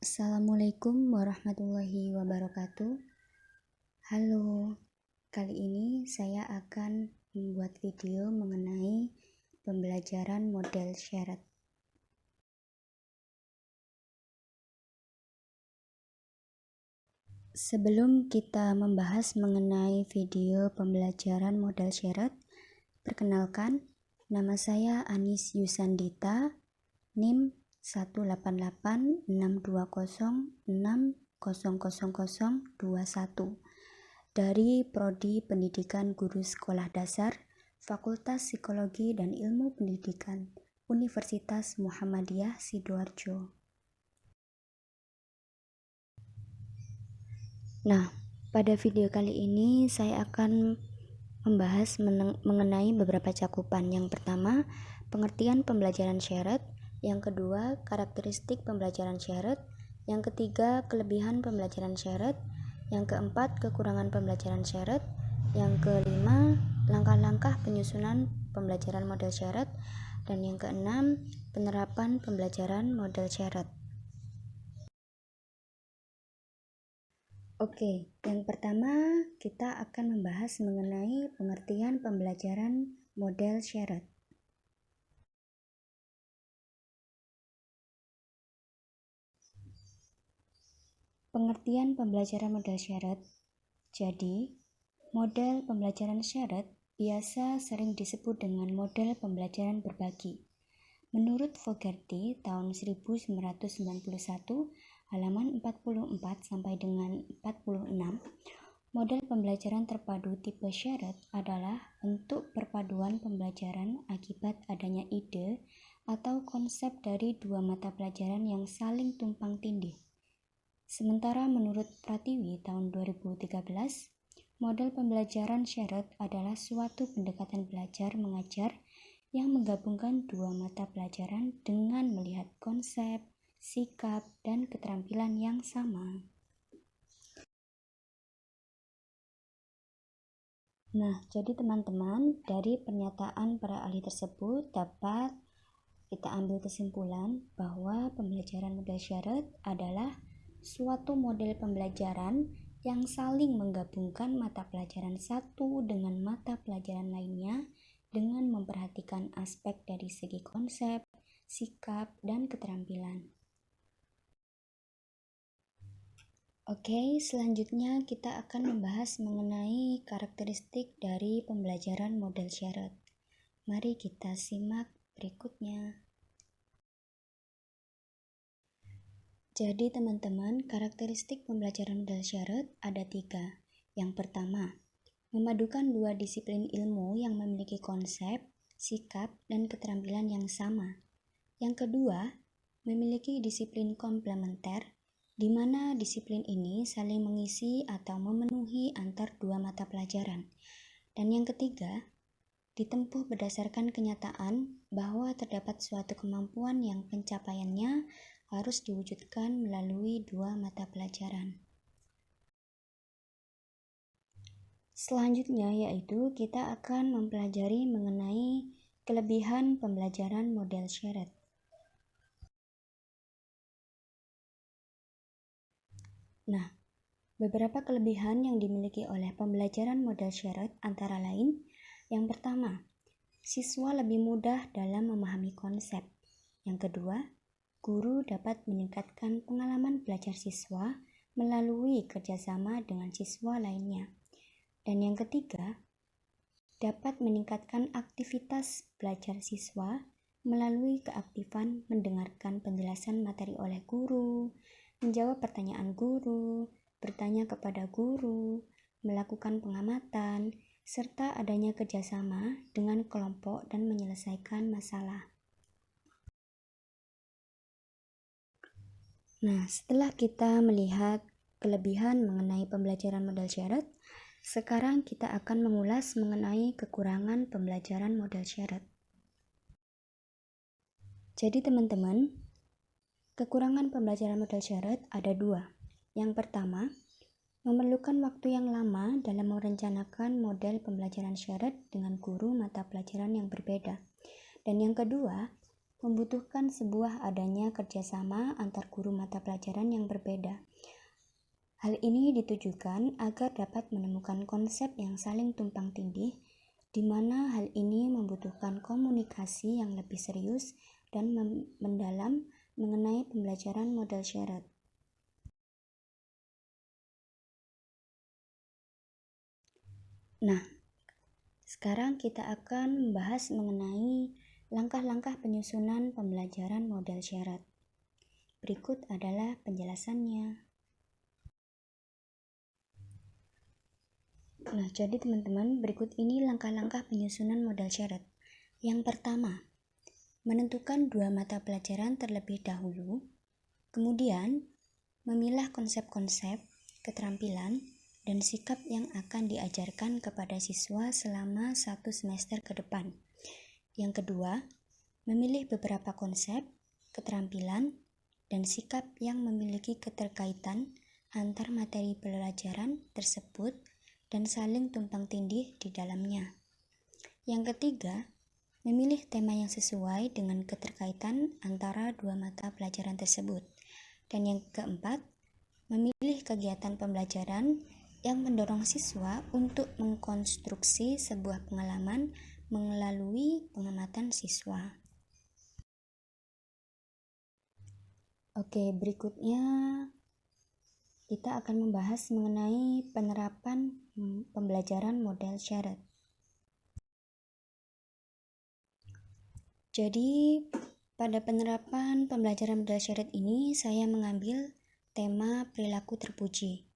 Assalamualaikum warahmatullahi wabarakatuh. Halo, kali ini saya akan membuat video mengenai pembelajaran model syarat. Sebelum kita membahas mengenai video pembelajaran model syarat, perkenalkan, nama saya Anis Yusandita, NIM 1886206000021 dari Prodi Pendidikan Guru Sekolah Dasar, Fakultas Psikologi dan Ilmu Pendidikan, Universitas Muhammadiyah Sidoarjo. Nah, pada video kali ini saya akan membahas mengenai beberapa cakupan. Yang pertama, pengertian pembelajaran syarat. Yang kedua, karakteristik pembelajaran syarat. Yang ketiga, kelebihan pembelajaran syarat. Yang keempat, kekurangan pembelajaran syarat. Yang kelima, langkah-langkah penyusunan pembelajaran model syarat. Dan yang keenam, penerapan pembelajaran model syarat. Oke, yang pertama kita akan membahas mengenai pengertian pembelajaran model syarat. Pengertian pembelajaran model syarat. Jadi, model pembelajaran syarat biasa sering disebut dengan model pembelajaran berbagi. Menurut Fogarty tahun 1991, halaman 44 sampai dengan 46, model pembelajaran terpadu tipe syarat adalah bentuk perpaduan pembelajaran akibat adanya ide atau konsep dari dua mata pelajaran yang saling tumpang tindih. Sementara menurut Pratiwi tahun 2013, model pembelajaran syarat adalah suatu pendekatan belajar mengajar yang menggabungkan dua mata pelajaran dengan melihat konsep, sikap, dan keterampilan yang sama. Nah, jadi teman-teman, dari pernyataan para ahli tersebut dapat kita ambil kesimpulan bahwa pembelajaran model syarat adalah suatu model pembelajaran yang saling menggabungkan mata pelajaran satu dengan mata pelajaran lainnya dengan memperhatikan aspek dari segi konsep, sikap, dan keterampilan. Oke, selanjutnya kita akan membahas mengenai karakteristik dari pembelajaran model syarat. Mari kita simak berikutnya. Jadi teman-teman, karakteristik pembelajaran model syarat ada 3. Yang pertama, memadukan dua disiplin ilmu yang memiliki konsep, sikap, dan keterampilan yang sama. Yang kedua, memiliki disiplin komplementer, di mana disiplin ini saling mengisi atau memenuhi antar dua mata pelajaran. Dan yang ketiga, ditempuh berdasarkan kenyataan bahwa terdapat suatu kemampuan yang pencapaiannya harus diwujudkan melalui dua mata pelajaran. Selanjutnya yaitu kita akan mempelajari mengenai kelebihan pembelajaran model syarat. Nah, beberapa kelebihan yang dimiliki oleh pembelajaran model syarat antara lain, yang pertama, siswa lebih mudah dalam memahami konsep. Yang kedua, guru dapat meningkatkan pengalaman belajar siswa melalui kerjasama dengan siswa lainnya. Dan yang ketiga, dapat meningkatkan aktivitas belajar siswa melalui keaktifan mendengarkan penjelasan materi oleh guru, menjawab pertanyaan guru, bertanya kepada guru, melakukan pengamatan, serta adanya kerjasama dengan kelompok dan menyelesaikan masalah. Nah, setelah kita melihat kelebihan mengenai pembelajaran model syarat, sekarang kita akan mengulas mengenai kekurangan pembelajaran model syarat. Jadi teman-teman, kekurangan pembelajaran model syarat ada 2. Yang pertama, memerlukan waktu yang lama dalam merencanakan model pembelajaran syarat dengan guru mata pelajaran yang berbeda. Dan yang kedua, membutuhkan sebuah adanya kerjasama antar guru mata pelajaran yang berbeda. Hal ini ditujukan agar dapat menemukan konsep yang saling tumpang tindih, di mana hal ini membutuhkan komunikasi yang lebih serius dan mendalam mengenai pembelajaran model syarat. Nah, sekarang kita akan membahas mengenai langkah-langkah penyusunan pembelajaran model syarat. Berikut adalah penjelasannya. Nah, jadi teman-teman, berikut ini langkah-langkah penyusunan model syarat. Yang pertama, menentukan 2 mata pelajaran terlebih dahulu, kemudian memilah konsep-konsep, keterampilan, dan sikap yang akan diajarkan kepada siswa selama 1 semester ke depan. Yang kedua, memilih beberapa konsep, keterampilan, dan sikap yang memiliki keterkaitan antar materi pelajaran tersebut dan saling tumpang tindih di dalamnya. Yang ketiga, memilih tema yang sesuai dengan keterkaitan antara 2 mata pelajaran tersebut. Dan yang keempat, memilih kegiatan pembelajaran yang mendorong siswa untuk mengkonstruksi sebuah pengalaman melalui pengamatan siswa. Oke, berikutnya kita akan membahas mengenai penerapan pembelajaran model syarat. Jadi, pada penerapan pembelajaran model syarat ini, saya mengambil tema perilaku terpuji,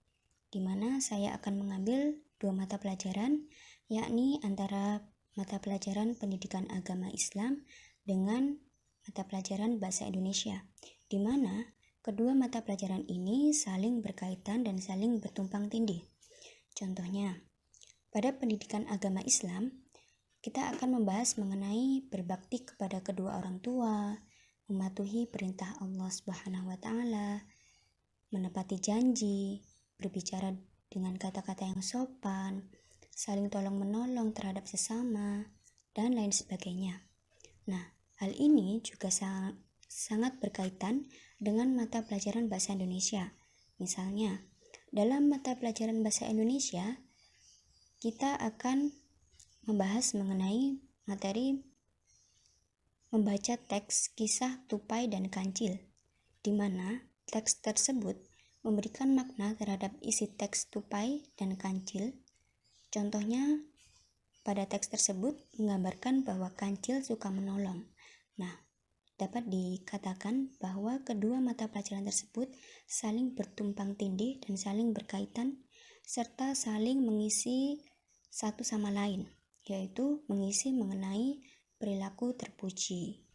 di mana saya akan mengambil 2 mata pelajaran, yakni antara mata pelajaran pendidikan agama Islam dengan mata pelajaran bahasa Indonesia, di mana kedua mata pelajaran ini saling berkaitan dan saling bertumpang tindih. Contohnya, pada pendidikan agama Islam, kita akan membahas mengenai berbakti kepada kedua orang tua, mematuhi perintah Allah Subhanahu wa Ta'ala, menepati janji, berbicara dengan kata-kata yang sopan, saling tolong-menolong terhadap sesama, dan lain sebagainya. Nah, hal ini juga sangat berkaitan dengan mata pelajaran bahasa Indonesia. Misalnya, dalam mata pelajaran bahasa Indonesia, kita akan membahas mengenai materi membaca teks kisah tupai dan kancil, di mana teks tersebut memberikan makna terhadap isi teks tupai dan kancil. Contohnya, pada teks tersebut menggambarkan bahwa kancil suka menolong. Nah, dapat dikatakan bahwa kedua mata pelajaran tersebut saling bertumpang tindih dan saling berkaitan, serta saling mengisi satu sama lain, yaitu mengisi mengenai perilaku terpuji.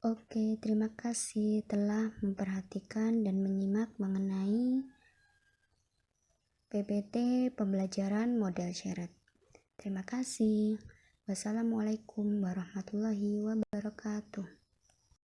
Oke, terima kasih telah memperhatikan dan menyimak mengenai PPT pembelajaran model syarat. Terima kasih. Wassalamualaikum warahmatullahi wabarakatuh.